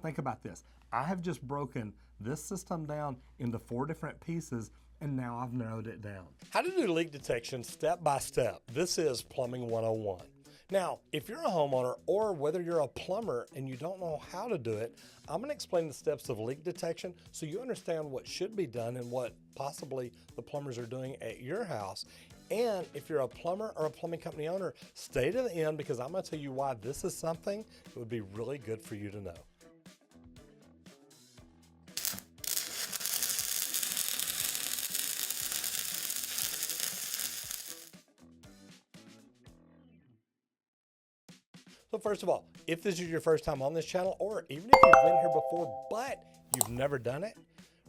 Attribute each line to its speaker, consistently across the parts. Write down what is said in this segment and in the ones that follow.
Speaker 1: Think about this. I have just broken this system down into 4 different pieces, and now I've narrowed it down. How to do leak detection step by step. This is Plumbing 101. Now, if you're a homeowner or whether you're a plumber and you don't know how to do it, I'm going to explain the steps of leak detection so you understand what should be done and what possibly the plumbers are doing at your house. And if you're a plumber or a plumbing company owner, stay to the end because I'm going to tell you why this is something that would be really good for you to know. So first of all, if this is your first time on this channel, or even if you've been here before but you've never done it,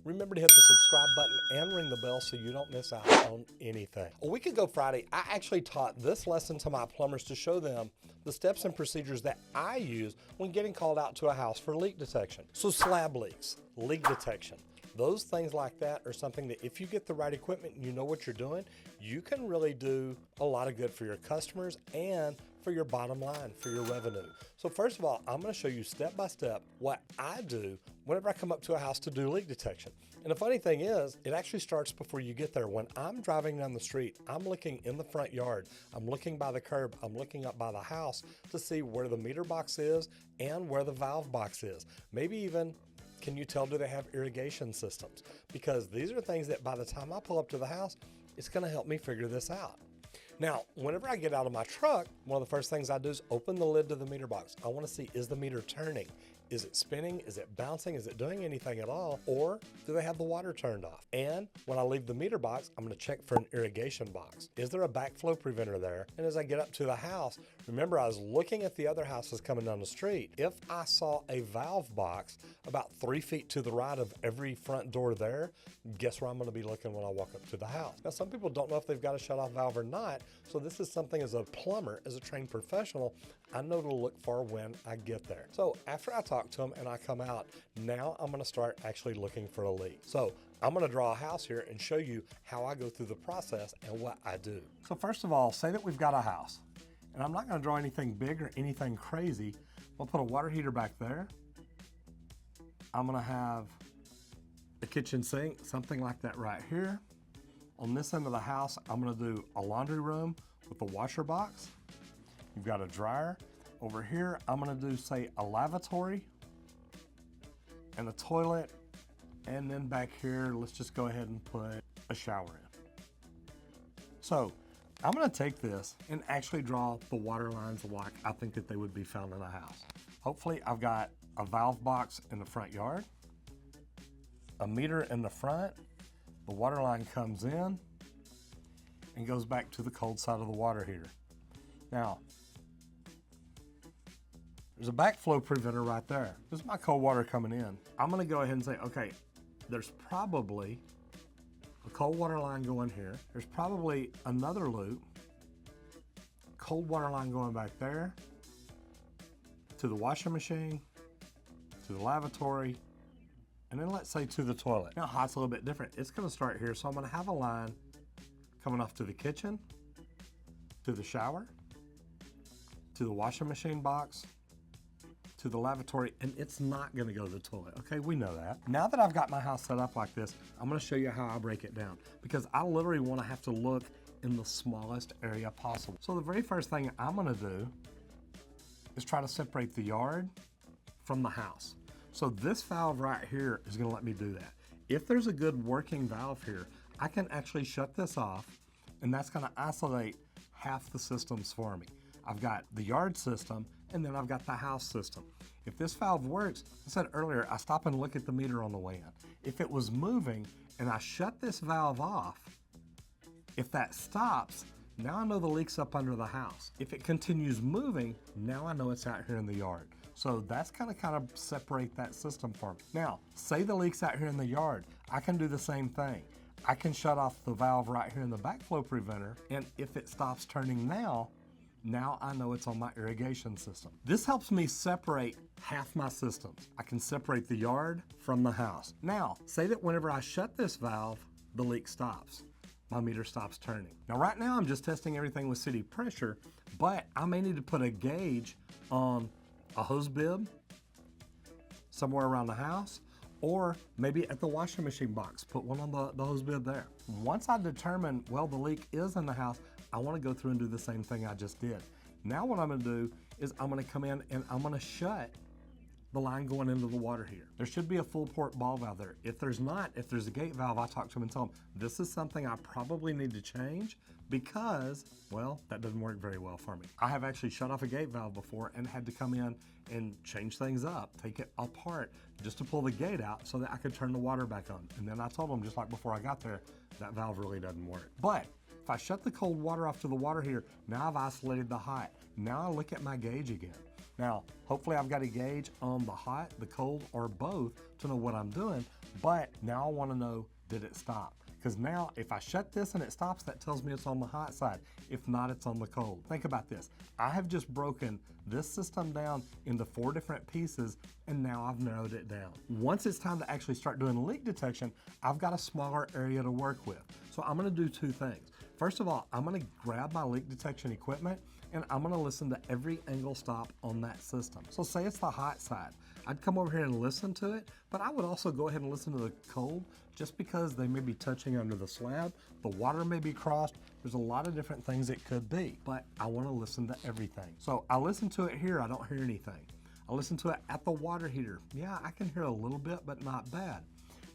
Speaker 1: remember to hit the subscribe button and ring the bell so you don't miss out on anything. A week ago Friday, I actually taught this lesson to my plumbers to show them the steps and procedures that I use when getting called out to a house for leak detection. So slab leaks, leak detection, those things like that are something that if you get the right equipment and you know what you're doing, you can really do a lot of good for your customers and for your bottom line, for your revenue. So first of all, I'm going to show you step by step what I do whenever I come up to a house to do leak detection. And the funny thing is, it actually starts before you get there. When I'm driving down the street, I'm looking in the front yard, I'm looking by the curb, I'm looking up by the house to see where the meter box is and where the valve box is. Maybe even, can you tell, do they have irrigation systems? Because these are things that by the time I pull up to the house, it's going to help me figure this out. Now, whenever I get out of my truck, one of the first things I do is open the lid to the meter box. I want to see, is the meter turning? Is it spinning? Is it bouncing? Is it doing anything at all? Or do they have the water turned off? And when I leave the meter box, I'm going to check for an irrigation box. Is there a backflow preventer there? And as I get up to the house, remember I was looking at the other houses coming down the street. If I saw a valve box about 3 feet to the right of every front door there, guess where I'm going to be looking when I walk up to the house? Now, some people don't know if they've got a shut-off valve or not, so this is something as a plumber, as a trained professional, I know to look for when I get there. So after I talk to them and I come out, now I'm going to start actually looking for a leak. So I'm going to draw a house here and show you how I go through the process and what I do. So first of all, say that we've got a house, and I'm not going to draw anything big or anything crazy. We'll put a water heater back there. I'm going to have a kitchen sink, something like that right here. On this end of the house, I'm going to do a laundry room with a washer box. You've got a dryer. Over here, I'm going to do, say, a lavatory and a toilet. And then back here, let's just go ahead and put a shower in. So I'm going to take this and actually draw the water lines like I think that they would be found in a house. Hopefully I've got a valve box in the front yard, a meter in the front, the water line comes in and goes back to the cold side of the water heater. Now, there's a backflow preventer right there. This is my cold water coming in. I'm gonna go ahead and say, okay, there's probably a cold water line going here. There's probably another loop, cold water line going back there, to the washing machine, to the lavatory, and then let's say to the toilet. Now hot's a little bit different. It's gonna start here, so I'm gonna have a line coming off to the kitchen, to the shower, to the washing machine box, to the lavatory, and it's not gonna go to the toilet, okay? We know that. Now that I've got my house set up like this, I'm gonna show you how I break it down because I literally wanna have to look in the smallest area possible. So the very first thing I'm gonna do is try to separate the yard from the house. So this valve right here is gonna let me do that. If there's a good working valve here, I can actually shut this off, and that's gonna isolate half the systems for me. I've got the yard system, and then I've got the house system. If this valve works, I said earlier, I stop and look at the meter on the way in. If it was moving and I shut this valve off, if that stops, now I know the leak's up under the house. If it continues moving, now I know it's out here in the yard. So that's kind of separate that system for me. Now, say the leak's out here in the yard, I can do the same thing. I can shut off the valve right here in the backflow preventer, and if it stops turning now I know it's on my irrigation system. This helps me separate half my systems. I can separate the yard from the house. Now, say that whenever I shut this valve, the leak stops. My meter stops turning. Now right now I'm just testing everything with city pressure, but I may need to put a gauge on a hose bib, somewhere around the house, or maybe at the washing machine box, put one on the hose bib there. Once I determine, well, the leak is in the house, I wanna go through and do the same thing I just did. Now what I'm gonna do is I'm gonna come in and I'm gonna shut the line going into the water here. There should be a full port ball valve there. If there's not, if there's a gate valve, I talk to them and tell them, this is something I probably need to change because, well, that doesn't work very well for me. I have actually shut off a gate valve before and had to come in and change things up, take it apart just to pull the gate out so that I could turn the water back on. And then I told them, just like before I got there, that valve really doesn't work. But if I shut the cold water off to the water here, now I've isolated the hot. Now I look at my gauge again. Now, hopefully I've got a gauge on the hot, the cold, or both to know what I'm doing, but now I wanna know, did it stop? Because now if I shut this and it stops, that tells me it's on the hot side. If not, it's on the cold. Think about this. I have just broken this system down into 4 different pieces, and now I've narrowed it down. Once it's time to actually start doing leak detection, I've got a smaller area to work with. So I'm gonna do 2 things. First of all, I'm gonna grab my leak detection equipment and I'm gonna listen to every angle stop on that system. So say it's the hot side. I'd come over here and listen to it, but I would also go ahead and listen to the cold just because they may be touching under the slab, the water may be crossed, there's a lot of different things it could be, but I wanna listen to everything. So I listen to it here, I don't hear anything. I listen to it at the water heater. Yeah, I can hear a little bit, but not bad.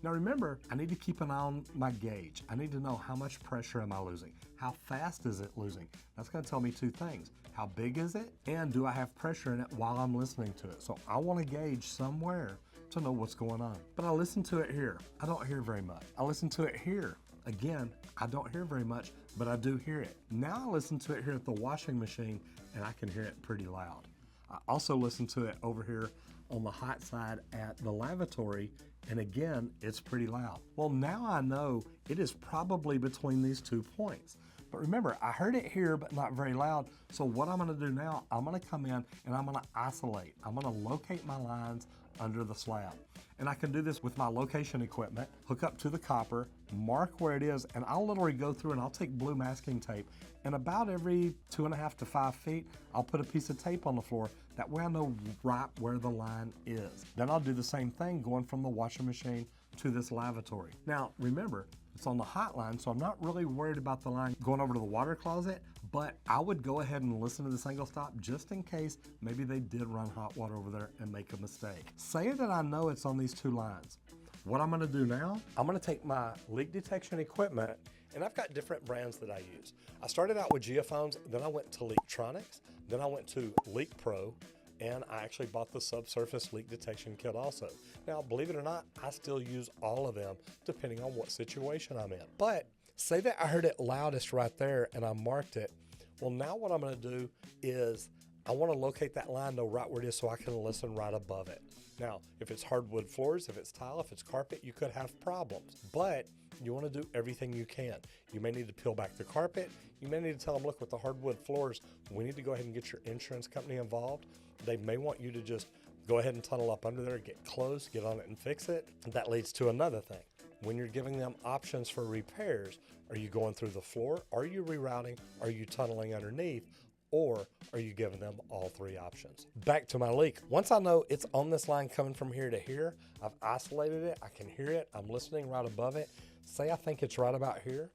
Speaker 1: Now remember, I need to keep an eye on my gauge. I need to know how much pressure am I losing? How fast is it losing? That's gonna tell me 2 things. How big is it? And do I have pressure in it while I'm listening to it? So I wanna gauge somewhere to know what's going on. But I listen to it here. I don't hear very much. I listen to it here. Again, I don't hear very much, but I do hear it. Now I listen to it here at the washing machine and I can hear it pretty loud. I also listen to it over here on the hot side at the lavatory, and again, it's pretty loud. Well, now I know it is probably between these 2 points. But remember, I heard it here, but not very loud. So what I'm gonna do now, I'm gonna come in and I'm gonna isolate. I'm gonna locate my lines under the slab. And I can do this with my location equipment, hook up to the copper, mark where it is, and I'll literally go through and I'll take blue masking tape, and about every 2.5 to 5 feet, I'll put a piece of tape on the floor. That way I know right where the line is. Then I'll do the same thing going from the washing machine to this lavatory. Now, remember, it's on the hot line, so I'm not really worried about the line going over to the water closet, but I would go ahead and listen to this angle stop just in case maybe they did run hot water over there and make a mistake. Say that I know it's on these 2 lines. What I'm gonna do now, I'm gonna take my leak detection equipment, and I've got different brands that I use. I started out with Geophones, then I went to Leaktronics, then I went to Leak Pro, and I actually bought the subsurface leak detection kit also. Now, believe it or not, I still use all of them depending on what situation I'm in. But say that I heard it loudest right there and I marked it. Well, now what I'm gonna do is I wanna locate that line, know right where it is so I can listen right above it. Now, if it's hardwood floors, if it's tile, if it's carpet, you could have problems, but you wanna do everything you can. You may need to peel back the carpet. You may need to tell them, look, with the hardwood floors, we need to go ahead and get your insurance company involved. They may want you to just go ahead and tunnel up under there, get close, get on it and fix it. That leads to another thing. When you're giving them options for repairs, are you going through the floor? Are you rerouting? Are you tunneling underneath? Or are you giving them all 3 options? Back to my leak. Once I know it's on this line coming from here to here, I've isolated it, I can hear it, I'm listening right above it. Say I think it's right about here.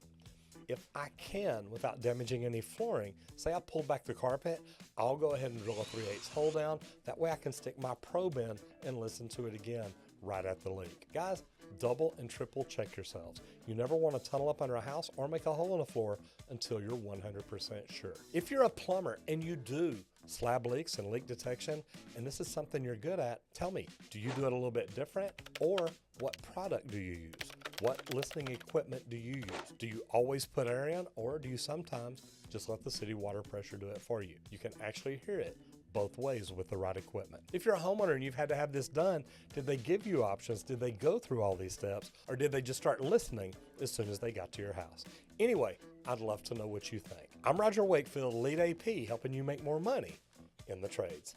Speaker 1: If I can, without damaging any flooring, say I pull back the carpet, I'll go ahead and drill a 3/8 hole down. That way I can stick my probe in and listen to it again right at the leak. Guys, double and triple check yourselves. You never want to tunnel up under a house or make a hole in the floor until you're 100% sure. If you're a plumber and you do slab leaks and leak detection, and this is something you're good at, tell me, do you do it a little bit different? Or what product do you use? What listening equipment do you use? Do you always put air in, or do you sometimes just let the city water pressure do it for you? You can actually hear it both ways with the right equipment. If you're a homeowner and you've had to have this done, did they give you options? Did they go through all these steps, or did they just start listening as soon as they got to your house? Anyway, I'd love to know what you think. I'm Roger Wakefield, Lead AP, helping you make more money in the trades.